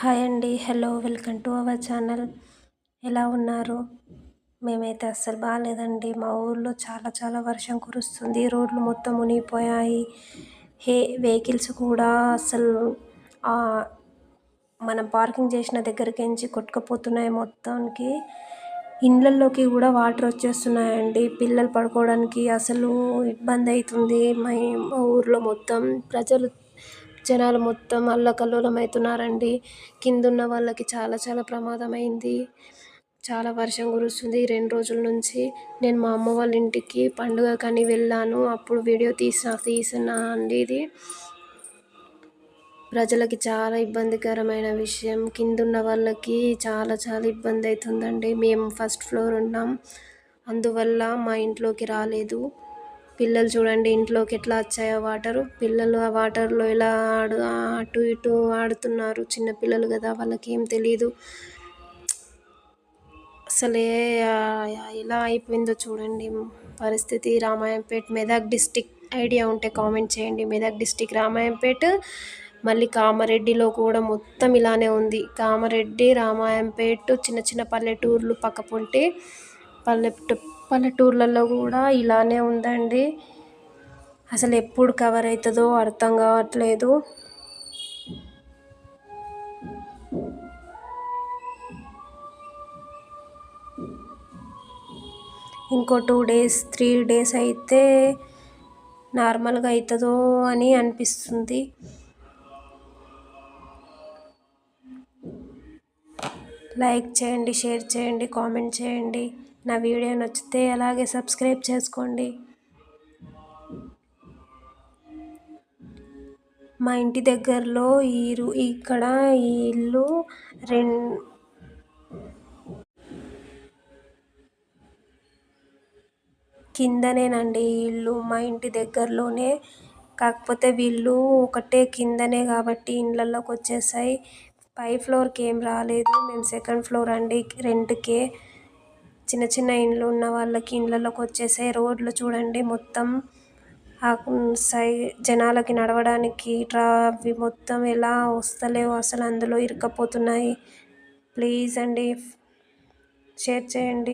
Hi అండి. Hello, welcome to our channel. ఎలా ఉన్నారు? మేమైతే అస్సలు బాగాలేదండి. మా ఊర్లో చాలా చాలా వర్షం కురుస్తుంది. రోడ్లు మొత్తం మునిగిపోయాయి. వెహికల్స్ కూడా అసలు మనం పార్కింగ్ చేసిన దగ్గరికించి కొట్టుకుపోతున్నాయి. మొత్తానికి ఇండ్లల్లోకి కూడా వాటర్ వచ్చేస్తున్నాయండి. పిల్లలు పడుకోవడానికి అసలు ఇబ్బంది అవుతుంది. మా ఊర్లో మొత్తం జనాలు మొత్తం అల్లకల్లోలం అవుతున్నారండి. కిందున్న వాళ్ళకి చాలా చాలా ప్రమాదమైంది. చాలా వర్షం కురుస్తుంది 2 రోజుల నుంచి. నేను మా అమ్మ వాళ్ళ ఇంటికి పండుగకని వెళ్ళాను. అప్పుడు వీడియో తీసినా అండి. ఇది ప్రజలకి చాలా ఇబ్బందికరమైన విషయం. కిందున్న వాళ్ళకి చాలా చాలా ఇబ్బంది అవుతుందండి. మేము ఫస్ట్ ఫ్లోర్ ఉన్నాం, అందువల్ల మా ఇంట్లోకి రాలేదు. పిల్లలు చూడండి ఇంట్లోకి ఎట్లా వచ్చాయో వాటరు. పిల్లలు ఆ వాటర్లో ఎలా అటు ఇటు ఆడుతున్నారు. చిన్నపిల్లలు కదా, వాళ్ళకి ఏం తెలీదు. అసలే ఎలా అయిపోయిందో చూడండి పరిస్థితి. రామాయంపేట్, మెదక్ డిస్టిక్ ఐడియా ఉంటే కామెంట్ చేయండి. మెదక్ డిస్టిక్ రామాయంపేట్, మళ్ళీ కామారెడ్డిలో కూడా మొత్తం ఇలానే ఉంది. కామారెడ్డి, రామాయంపేట్ చిన్న చిన్న పల్లెటూర్లు పక్కపొంటి పల్లెటూర్లలో కూడా ఇలానే ఉందండి. అసలు ఎప్పుడు కవర్ అవుతుందో అర్థం కావట్లేదు. ఇంకో 2 days 3 days అయితే నార్మల్గా అవుతుందో అని అనిపిస్తుంది. లైక్ చేయండి, షేర్ చేయండి, కామెంట్ చేయండి. నా వీడియో నచ్చితే అలాగే సబ్స్క్రైబ్ చేసుకోండి. మా ఇంటి దగ్గరలో ఇక్కడ ఈ ఇల్లు కిందనేనండి. ఈ ఇల్లు మా ఇంటి దగ్గరలోనే. కాకపోతే వీళ్ళు ఒకటే కిందనే కాబట్టి ఇళ్ళల్లోకి వచ్చేసాయి. పై ఫ్లోర్కి ఏం రాలేదు. మేము సెకండ్ ఫ్లోర్ అండి, రెంట్కే. చిన్న చిన్న ఇండ్లు ఉన్న వాళ్ళకి ఇళ్ళల్లోకి వచ్చేసాయి. రోడ్లు చూడండి మొత్తం జనాలకి నడవడానికి అవి మొత్తం ఎలా వస్తలేవు, అసలు అందులో ఇరుక్కపోతున్నాయి. ప్లీజ్ అండి, షేర్ చేయండి.